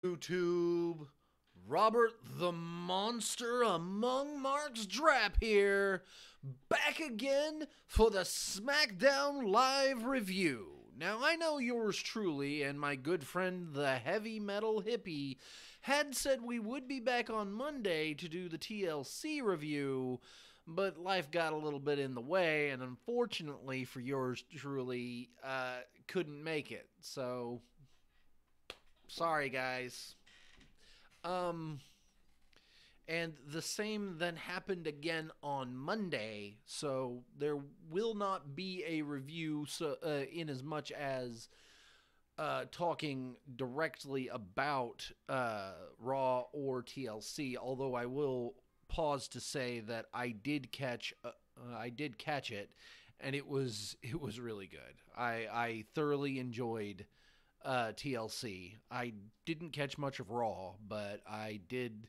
YouTube, Robert the Monster Among Mark's Drap here, back again for the SmackDown Live review. Now, I know yours truly and my good friend the Heavy Metal Hippie had said we would be back on Monday to do the TLC review, but life got a little bit in the way, and unfortunately for yours truly, couldn't make it. So, sorry guys. And the same then happened again on Monday, so there will not be a review in as much as talking directly about Raw or TLC, although I will pause to say that I did catch it, and it was really good. I thoroughly enjoyed TLC. I didn't catch much of Raw, but I did.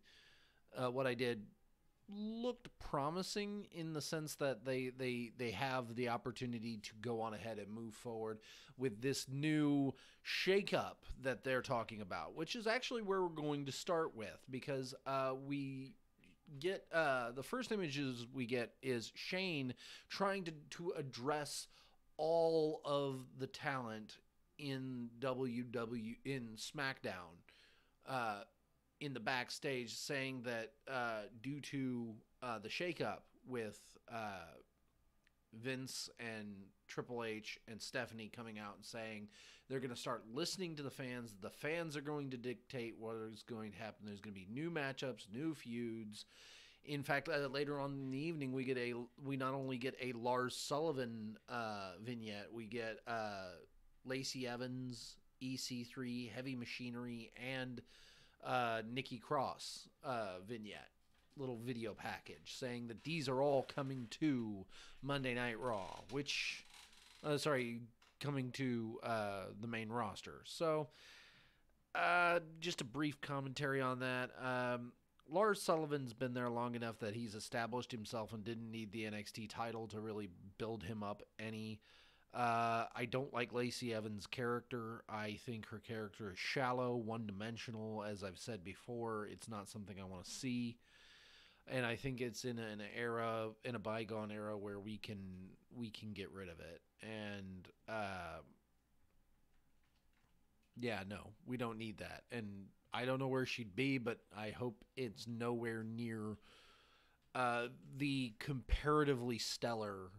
What I did looked promising in the sense that they have the opportunity to go on ahead and move forward with this new shakeup that they're talking about, which is actually where we're going to start with, because we get the first images we get is Shane trying to address all of the talent in in SmackDown in the backstage, saying that due to the shakeup with Vince and Triple H and Stephanie coming out and saying they're going to start listening to the fans are going to dictate what is going to happen. There's going to be new matchups, new feuds. In fact, later on in the evening, we not only get a Lars Sullivan vignette, we get Lacey Evans, EC3, Heavy Machinery, and Nikki Cross vignette, little video package saying that these are all coming to Monday Night Raw, coming to the main roster. So, just a brief commentary on that. Lars Sullivan's been there long enough that he's established himself and didn't need the NXT title to really build him up any. I don't like Lacey Evans' character. I think her character is shallow, one-dimensional. As I've said before, it's not something I want to see. And I think it's in a bygone era where we can get rid of it. And yeah, no, we don't need that. And I don't know where she'd be, but I hope it's nowhere near the comparatively stellar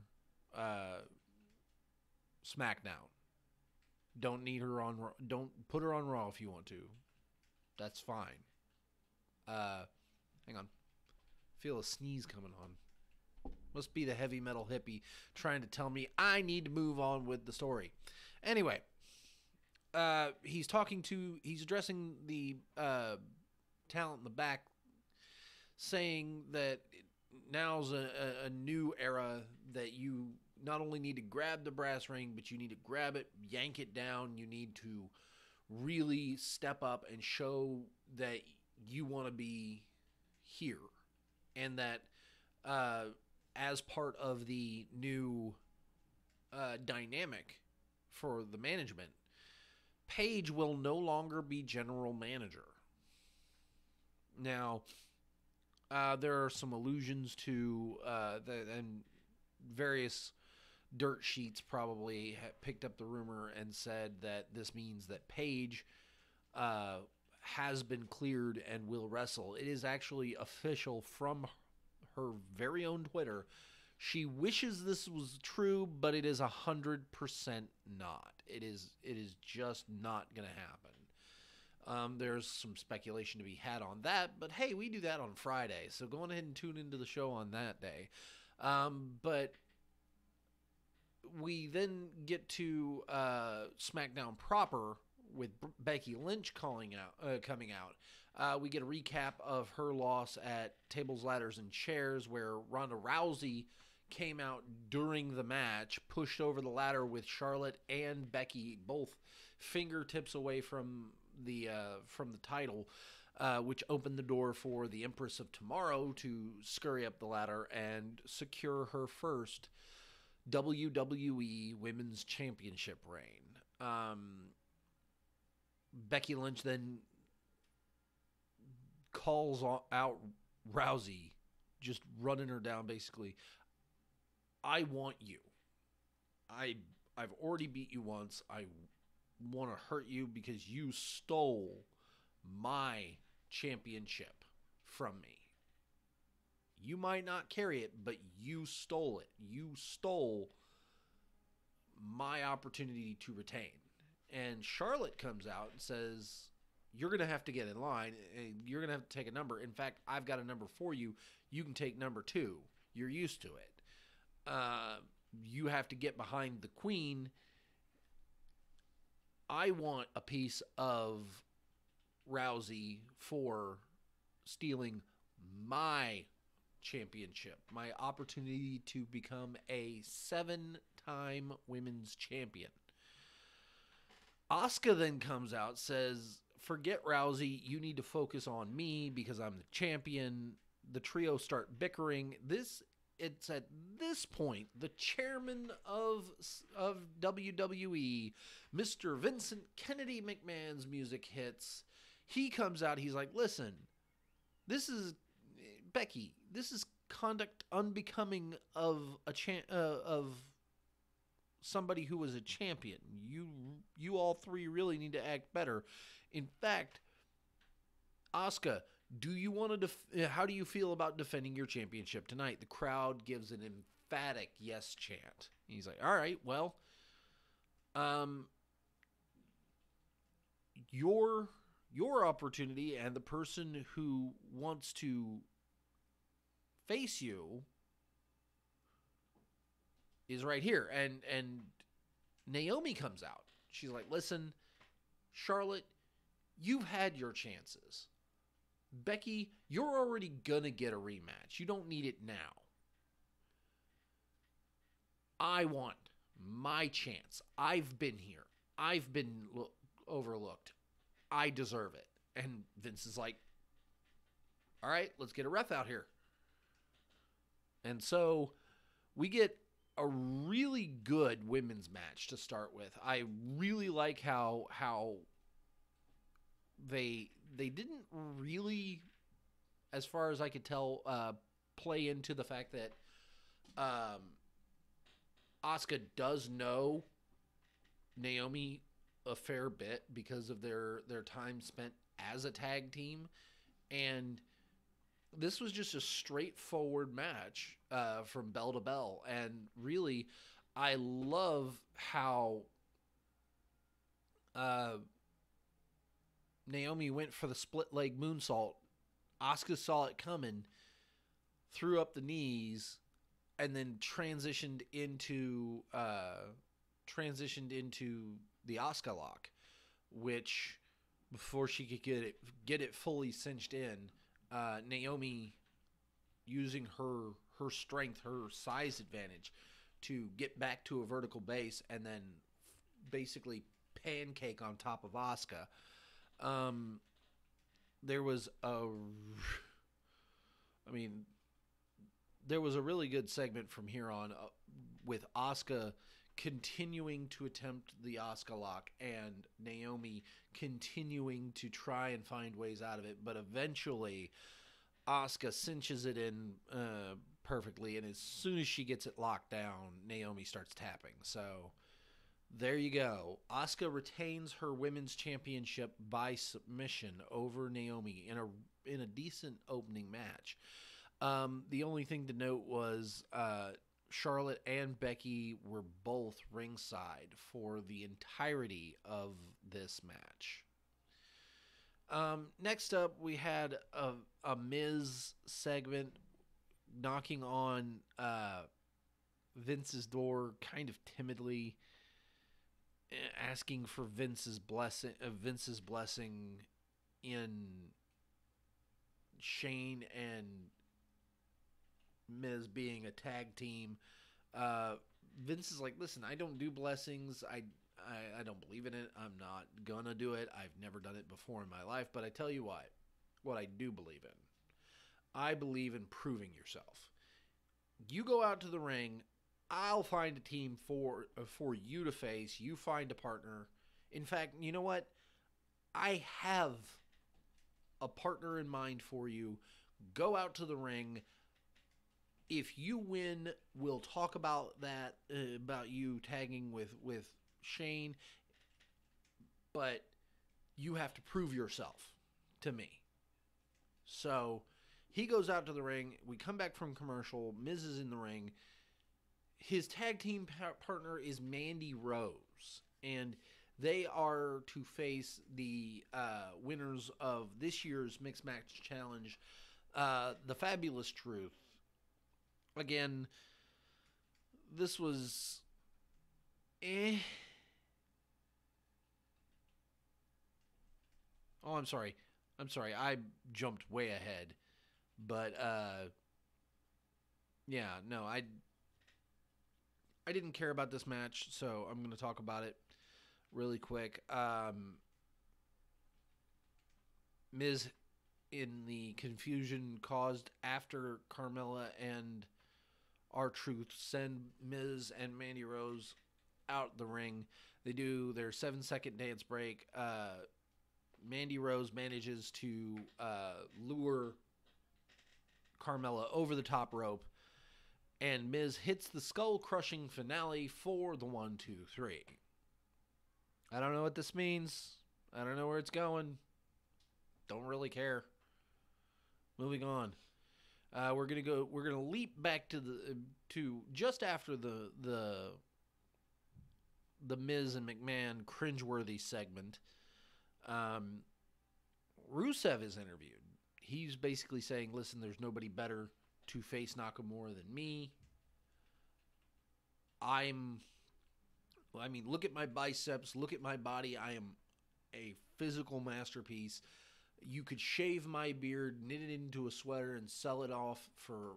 SmackDown. Don't need her on. Don't put her on Raw if you want to. That's fine. Hang on. Feel a sneeze coming on. Must be the Heavy Metal Hippie trying to tell me I need to move on with the story. Anyway, he's addressing the talent in the back, saying that now's a new era that you not only need to grab the brass ring, but you need to grab it, yank it down. You need to really step up and show that you want to be here. And that as part of the new dynamic for the management, Paige will no longer be general manager. Now, there are some allusions to and various dirt sheets probably picked up the rumor and said that this means that Paige has been cleared and will wrestle. It is actually official from her very own Twitter. She wishes this was true, but it is 100% not. It is just not going to happen. There's some speculation to be had on that, but hey, we do that on Friday, so go on ahead and tune into the show on that day. But we then get to SmackDown proper with Becky Lynch coming out. We get a recap of her loss at Tables, Ladders, and Chairs, where Ronda Rousey came out during the match, pushed over the ladder with Charlotte and Becky both fingertips away from the title, which opened the door for the Empress of Tomorrow to scurry up the ladder and secure her first WWE Women's Championship reign. Becky Lynch then calls out Rousey, just running her down basically. I want you. I've already beat you once. I want to hurt you because you stole my championship from me. You might not carry it, but you stole it. You stole my opportunity to retain. And Charlotte comes out and says, you're going to have to get in line. You're going to have to take a number. In fact, I've got a number for you. You can take number 2. You're used to it. You have to get behind the queen. I want a piece of Rousey for stealing my championship, my opportunity to become a 7-time women's champion. Asuka then comes out, says, forget Rousey, you need to focus on me because I'm the champion. The trio start bickering. It's at this point the chairman of WWE, Mr. Vincent Kennedy McMahon's music hits. He comes out, he's like, listen, this is Becky, this is conduct unbecoming of of somebody who was a champion. You all three really need to act better. In fact, Asuka, how do you feel about defending your championship tonight? The crowd gives an emphatic yes chant. He's like, all right, well, your opportunity and the person who wants to face you is right here. And Naomi comes out. She's like, listen, Charlotte, you've had your chances. Becky, you're already gonna get a rematch. You don't need it now. I want my chance. I've been here. I've been overlooked. I deserve it. And Vince is like, all right, let's get a ref out here. And so we get a really good women's match to start with. I really like how they didn't really, as far as I could tell, play into the fact that Asuka does know Naomi a fair bit because of their time spent as a tag team. And this was just a straightforward match from bell to bell. And really, I love how Naomi went for the split leg moonsault. Asuka saw it coming, threw up the knees, and then transitioned into the Asuka lock, which before she could get it fully cinched in, Naomi, using her strength, her size advantage, to get back to a vertical base and then basically pancake on top of Asuka. There was a really good segment from here on with Asuka continuing to attempt the Asuka lock and Naomi continuing to try and find ways out of it, but eventually Asuka cinches it in perfectly, and as soon as she gets it locked down, Naomi starts tapping. So there you go. Asuka retains her women's championship by submission over Naomi in a decent opening match. The only thing to note was Charlotte and Becky were both ringside for the entirety of this match. Next up, we had a Miz segment knocking on Vince's door kind of timidly, asking for Vince's blessing in Shane and Miz being a tag team. Vince is like, listen, I don't do blessings. I don't believe in it. I'm not gonna do it. I've never done it before in my life. But I tell you what I do believe in. I believe in proving yourself. You go out to the ring. I'll find a team for you to face. You find a partner. In fact, you know what? I have a partner in mind for you. Go out to the ring. If you win, we'll talk about that, about you tagging with Shane, but you have to prove yourself to me. So he goes out to the ring. We come back from commercial. Miz is in the ring. His tag team partner is Mandy Rose, and they are to face the winners of this year's Mixed Match Challenge, the Fabulous Truth. Again, this was Oh, I'm sorry. I jumped way ahead. But yeah, no, I didn't care about this match, so I'm going to talk about it really quick. Miz, in the confusion caused after Carmella and R-Truth send Miz and Mandy Rose out the ring, they do their 7-second dance break. Mandy Rose manages to lure Carmella over the top rope, and Miz hits the skull-crushing finale for the 1, 2, 3. I don't know what this means. I don't know where it's going. Don't really care. Moving on. We're gonna leap back to just after the Miz and McMahon cringeworthy segment. Rusev is interviewed. He's basically saying, listen, there's nobody better to face Nakamura than me. Look at my biceps, look at my body. I am a physical masterpiece. You could shave my beard, knit it into a sweater, and sell it off for,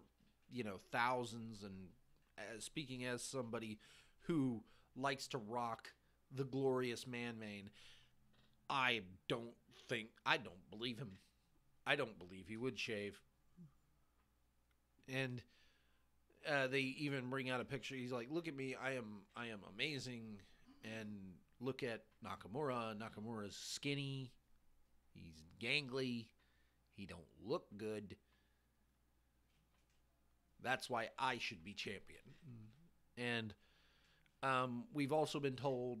thousands. And speaking as somebody who likes to rock the glorious man mane, I don't believe him. I don't believe he would shave. And they even bring out a picture. He's like, look at me. I am amazing. And look at Nakamura. Nakamura's skinny. He's gangly. He don't look good. That's why I should be champion. And we've also been told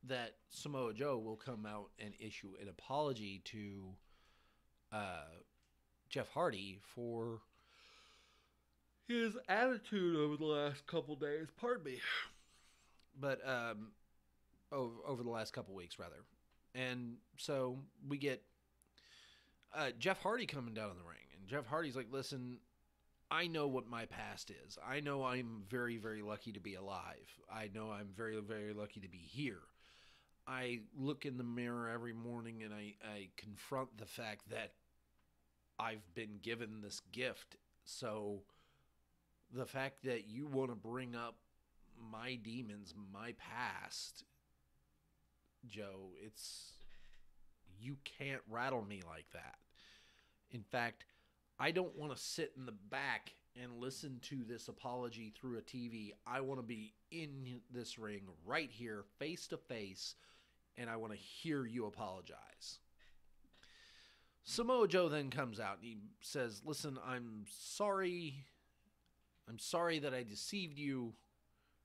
that Samoa Joe will come out and issue an apology to Jeff Hardy for his attitude over the last couple days. Pardon me. But over the last couple weeks, rather. And so we get Jeff Hardy coming down in the ring. And Jeff Hardy's like, listen, I know what my past is. I know I'm very, very lucky to be alive. I know I'm very, very lucky to be here. I look in the mirror every morning and I confront the fact that I've been given this gift. So the fact that you want to bring up my demons, my past, Joe, you can't rattle me like that. In fact, I don't want to sit in the back and listen to this apology through a TV. I want to be in this ring right here, face to face, and I want to hear you apologize. Samoa Joe then comes out and he says, listen, I'm sorry. I'm sorry that I deceived you,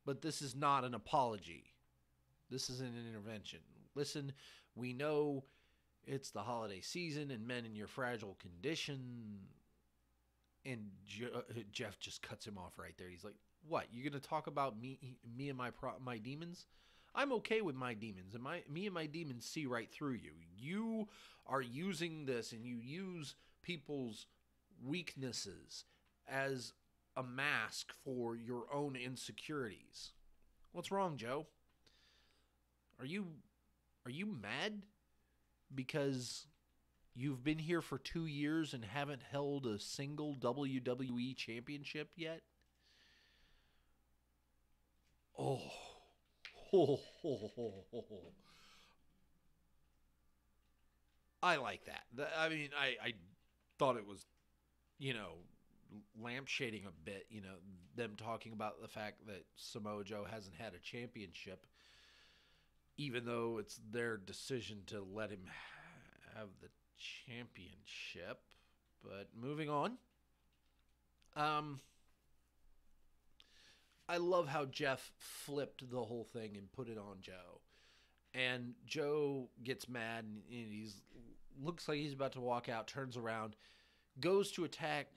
but this is not an apology. This is an intervention. Listen, we know it's the holiday season and men in your fragile condition. And Jeff just cuts him off right there. He's like, what? You're going to talk about me and my demons? I'm okay with my demons. And me and my demons see right through you. You are using this and you use people's weaknesses as a mask for your own insecurities. What's wrong, Joe? Are you mad because you've been here for 2 years and haven't held a single WWE championship yet? Oh. I like that. I thought it was, lampshading a bit, them talking about the fact that Samoa Joe hasn't had a championship, even though it's their decision to let him have the championship. But moving on. Um, I love how Jeff flipped the whole thing and put it on Joe. And Joe gets mad and he's looks like he's about to walk out, turns around, goes to attack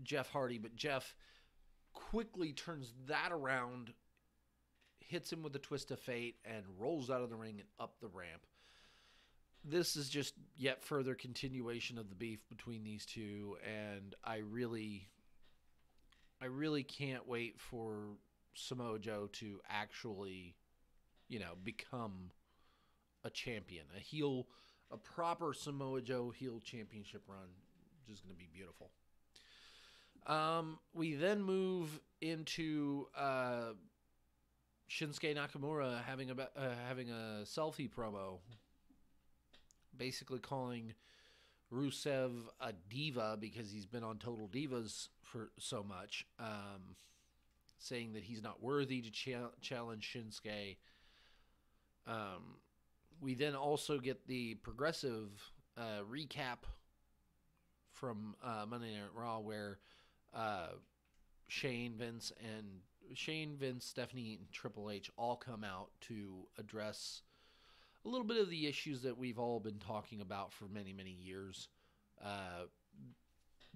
Jeff Hardy, but Jeff quickly turns that around, hits him with a twist of fate, and rolls out of the ring and up the ramp. This is just yet further continuation of the beef between these two, and I really can't wait for Samoa Joe to actually, become a champion, a proper Samoa Joe heel championship run. Just going to be beautiful. We then move into Shinsuke Nakamura having a selfie promo, basically calling Rusev a diva because he's been on Total Divas for so much, saying that he's not worthy to challenge Shinsuke. We then also get the Progressive recap from Monday Night Raw, where Shane, Vince, Stephanie, and Triple H all come out to address a little bit of the issues that we've all been talking about for many, many years.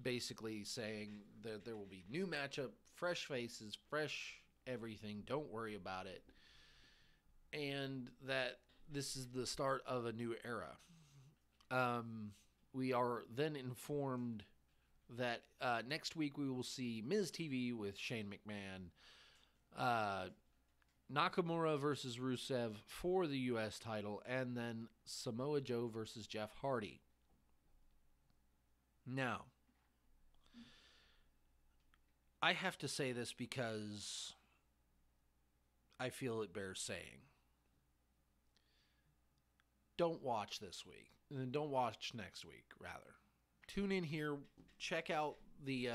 Basically saying that there will be new matchup, fresh faces, fresh everything, don't worry about it, and that this is the start of a new era. We are then informed that next week we will see Miz TV with Shane McMahon, Nakamura versus Rusev for the U.S. title, and then Samoa Joe versus Jeff Hardy. Now, I have to say this because I feel it bears saying. Don't watch this week. And then don't watch next week, rather. Tune in here, check out the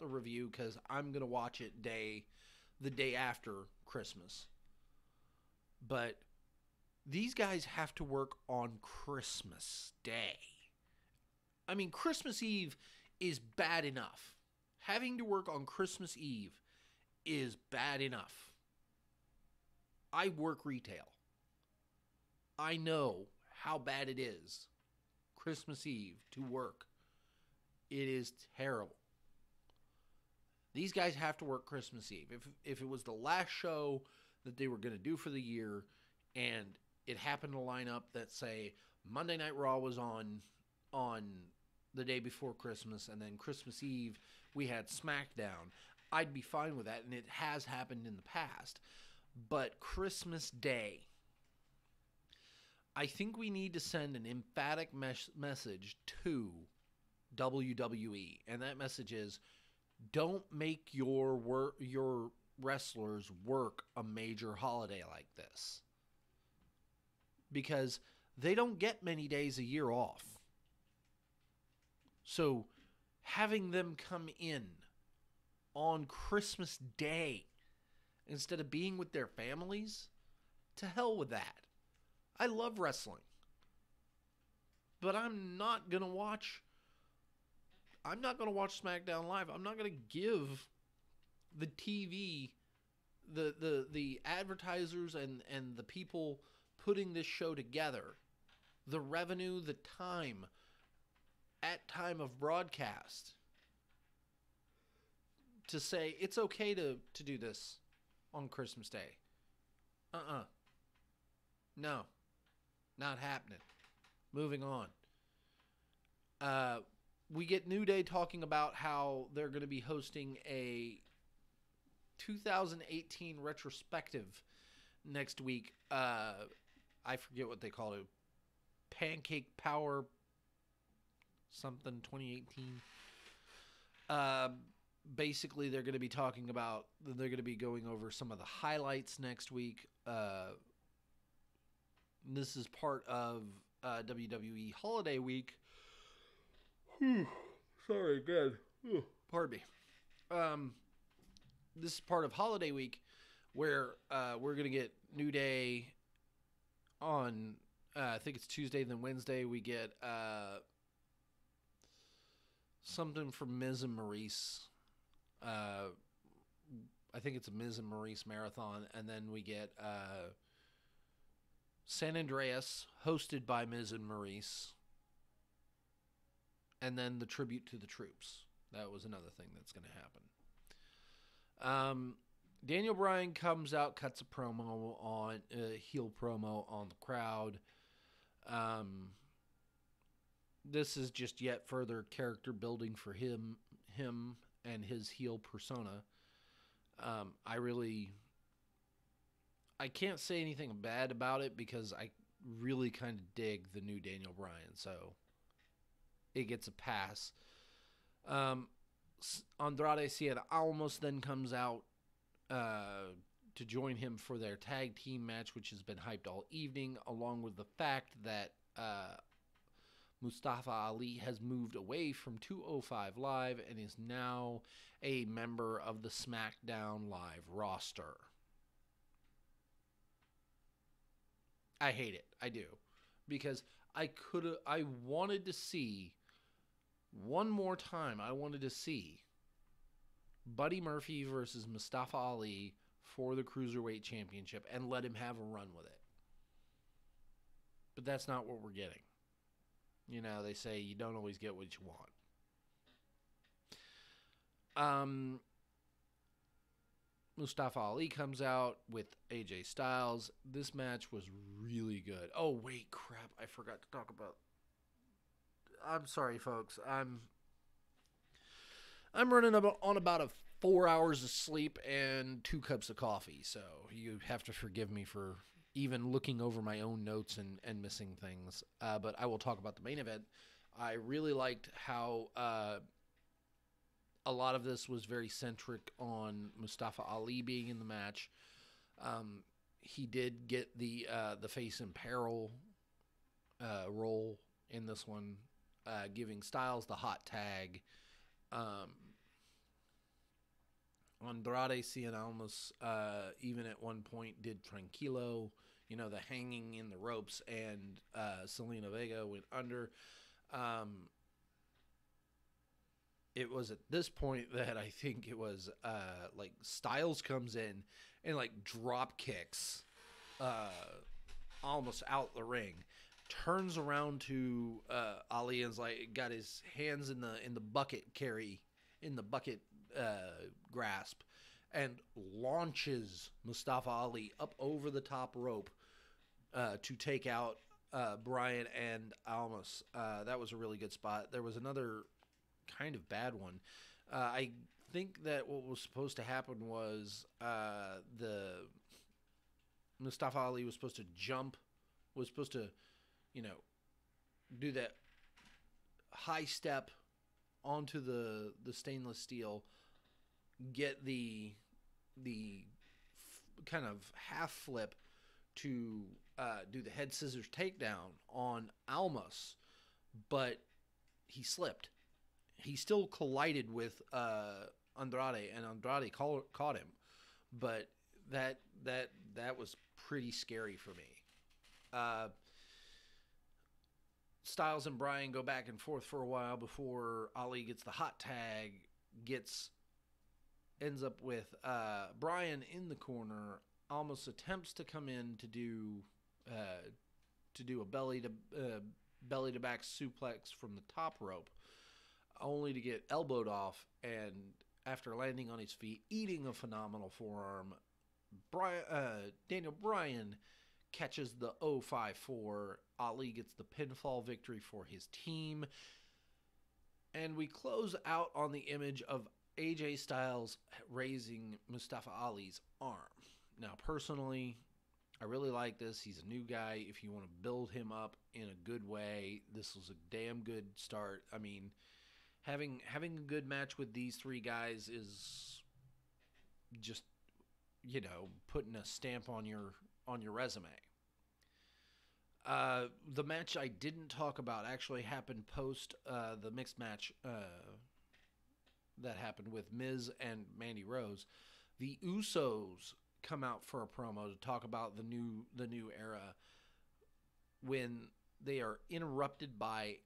review, because I'm going to watch it the day after Christmas. But these guys have to work on Christmas Day. I mean, Christmas Eve is bad enough. Having to work on Christmas Eve is bad enough. I work retail. I know how bad it is Christmas Eve to work. It is terrible. These guys have to work Christmas Eve. If it was the last show that they were going to do for the year, and it happened to line up that, say, Monday Night Raw was on the day before Christmas, and then Christmas Eve we had SmackDown, I'd be fine with that, and it has happened in the past. But Christmas Day, I think we need to send an emphatic message to WWE, and that message is, don't make your wrestlers work a major holiday like this, because they don't get many days a year off. So having them come in on Christmas Day instead of being with their families, to hell with that. I love wrestling, but I'm not going to watch SmackDown Live. I'm not going to give the TV, the advertisers and the people putting this show together, the revenue, the time, at time of broadcast, to say it's okay to do this on Christmas Day. No. Not happening. Moving on. We get New Day talking about how they're going to be hosting a 2018 retrospective next week. I forget what they call it. Pancake Power something 2018. Basically, they're going to be talking about, they're going to be going over some of the highlights next week. This is part of WWE Holiday Week. Sorry again. Pardon me. This is part of Holiday Week, where we're going to get New Day on I think it's Tuesday, then Wednesday we get something from Miz and Maurice. Uh, I think it's a Miz and Maurice marathon, and then we get San Andreas, hosted by Miz and Maurice, and then the tribute to the troops. That was another thing that's going to happen. Daniel Bryan comes out, cuts a promo on heel promo on the crowd. This is just yet further character building for him and his heel persona. I can't say anything bad about it because I really kind of dig the new Daniel Bryan, so it gets a pass. Andrade Cien Almas then comes out to join him for their tag team match, which has been hyped all evening, along with the fact that Mustafa Ali has moved away from 205 Live and is now a member of the SmackDown Live roster. I hate it. I do. Because I wanted to see one more time. I wanted to see Buddy Murphy versus Mustafa Ali for the Cruiserweight Championship and let him have a run with it. But that's not what we're getting. You know, they say you don't always get what you want. Mustafa Ali comes out with AJ Styles. This match was really good. Oh, wait, crap. I forgot to talk about... I'm sorry, folks. I'm running on about 4 hours of sleep and 2 cups of coffee, so you have to forgive me for even looking over my own notes and missing things. But I will talk about the main event. I really liked how a lot of this was very centric on Mustafa Ali being in the match. He did get the face in peril role in this one, giving Styles the hot tag. Andrade Cien Almas even at one point did Tranquilo, you know, the hanging in the ropes, and Selena Vega went under. It was at this point that I think it was like Styles comes in and like drop kicks almost out the ring, turns around to Ali and's like got his hands in the bucket grasp, and launches Mustafa Ali up over the top rope to take out Bryan and Almas. That was a really good spot. There was another kind of bad one. I think that what was supposed to happen was the Mustafa Ali was supposed to you know, do that high step onto the stainless steel, get the kind of half flip to do the head scissors takedown on Almas, but he slipped. He still collided with Andrade, and Andrade caught him, but that was pretty scary for me. Styles and Bryan go back and forth for a while before Ali gets the hot tag, ends up with Bryan in the corner, almost attempts to come in to do a belly to back suplex from the top rope, only to get elbowed off, and after landing on his feet, eating a phenomenal forearm, Daniel Bryan catches the 054. Ali gets the pinfall victory for his team. And we close out on the image of AJ Styles raising Mustafa Ali's arm. Now, personally, I really like this. He's a new guy. If you want to build him up in a good way, this was a damn good start. I mean, having a good match with these three guys is just, you know, putting a stamp on your resume. The match I didn't talk about actually happened post the mixed match that happened with Miz and Mandy Rose. The Usos come out for a promo to talk about the new era. when they are interrupted by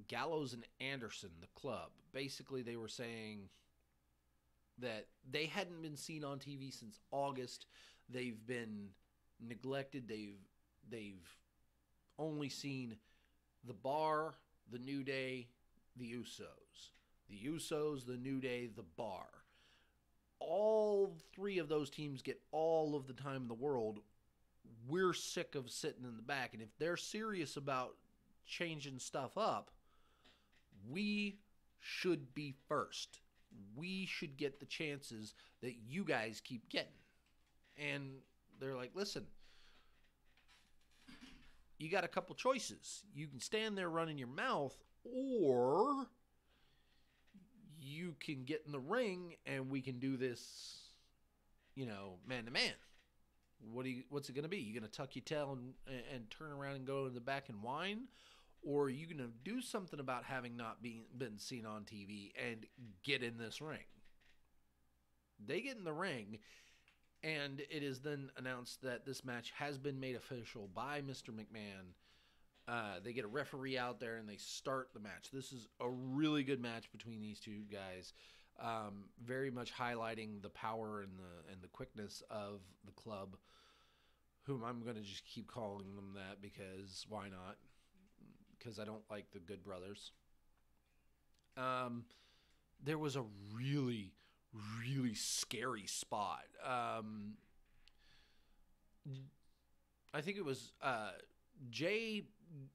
Gallows and Anderson, the club. Basically, they were saying that they hadn't been seen on TV since August. They've been neglected. They've only seen the Bar, the New Day, the Usos. The Usos, the New Day, the Bar. All three of those teams get all of the time in the world. We're sick of sitting in the back. And if they're serious about changing stuff up, we should be first. We should get the chances that you guys keep getting. And they're like, listen, you got a couple choices. You can stand there running your mouth, or you can get in the ring and we can do this, man to man. What's it going to be? You going to tuck your tail and turn around and go in the back and whine? Or are you going to do something about having not been seen on TV and get in this ring? They get in the ring, and it is then announced that this match has been made official by Mr. McMahon. They get a referee out there, and they start the match. This is a really good match between these two guys, very much highlighting the power and the quickness of the club, whom I'm going to just keep calling them that because why not? Because I don't like the Good Brothers. There was a really, really scary spot. I think it was Jay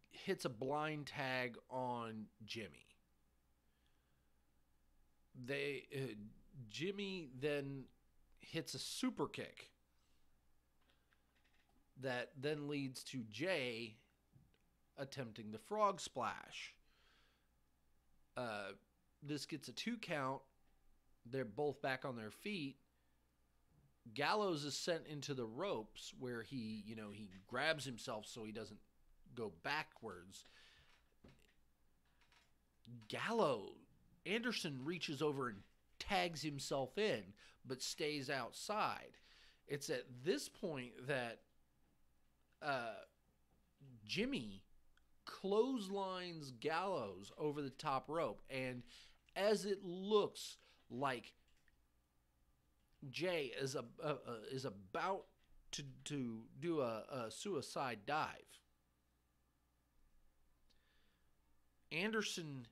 hits a blind tag on Jimmy. Jimmy then hits a super kick that then leads to Jay attempting the frog splash. This gets a 2 count. They're both back on their feet. Gallows is sent into the ropes where he grabs himself so he doesn't go backwards. Anderson reaches over and tags himself in, but stays outside. It's at this point that Jimmy clotheslines Gallows over the top rope, and as it looks like Jay is about to do a suicide dive, Anderson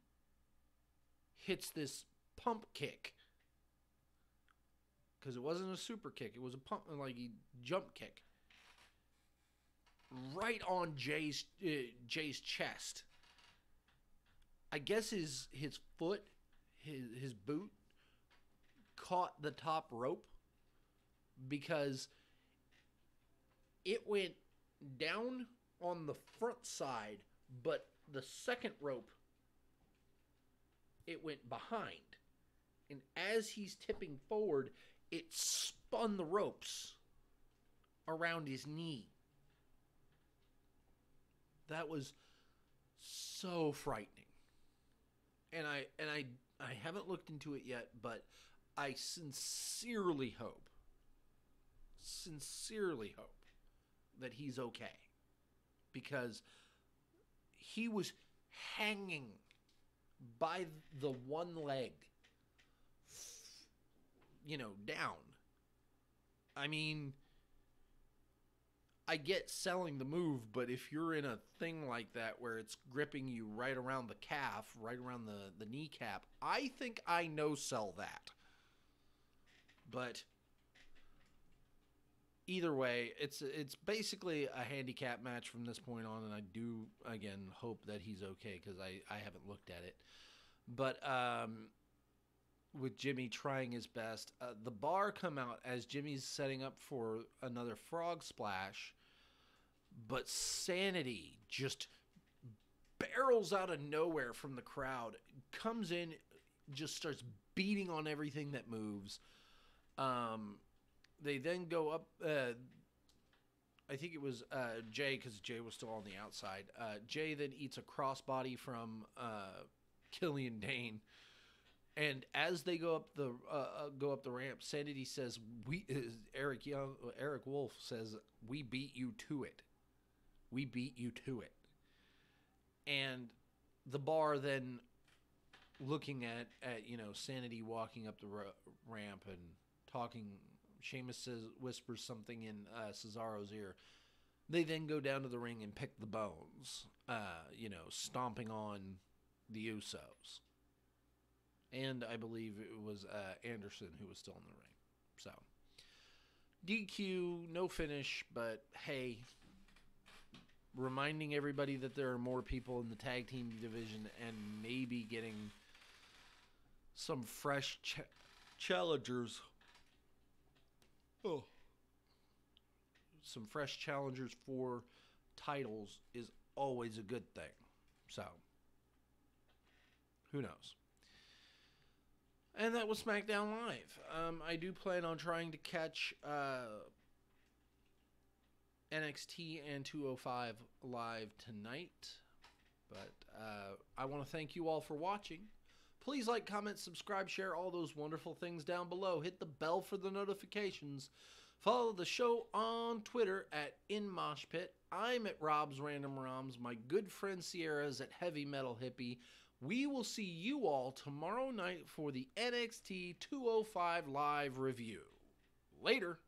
hits this pump kick, because it wasn't a super kick, it was a pump, like a jump kick, right on Jay's chest. I guess his foot, his boot, caught the top rope, because it went down on the front side, but the second rope, it went behind. And as he's tipping forward, it spun the ropes around his knee. That was so frightening. And I haven't looked into it yet, but I sincerely hope that he's okay. Because he was hanging by the one leg, down. I mean, I get selling the move, but if you're in a thing like that where it's gripping you right around the calf, right around the kneecap, I think I no-sell that. But either way, it's basically a handicap match from this point on, and I do, again, hope that he's okay, because I haven't looked at it. But with Jimmy trying his best, the Bar come out as Jimmy's setting up for another frog splash, but Sanity just barrels out of nowhere from the crowd, comes in, just starts beating on everything that moves. They then go up, I think it was Jay, because Jay was still on the outside. Jay then eats a crossbody from Killian Dane. And as they go up the ramp, Sanity says, Eric Wolf says, "We beat you to it." We beat you to it. And the Bar then looking at Sanity walking up the ramp and talking. Sheamus whispers something in Cesaro's ear. They then go down to the ring and pick the bones, stomping on the Usos. And I believe it was Anderson who was still in the ring. So, DQ, no finish, but hey, reminding everybody that there are more people in the tag team division and maybe getting some fresh challengers. Some fresh challengers for titles is always a good thing. So, who knows? And that was SmackDown Live. I do plan on trying to catch NXT and 205 live tonight. But I want to thank you all for watching. Please like, comment, subscribe, share all those wonderful things down below. Hit the bell for the notifications. Follow the show on Twitter at InMoshPit. I'm at Rob's Random ROMs. My good friend Sierra's at Heavy Metal Hippie. We will see you all tomorrow night for the NXT 205 live review. Later.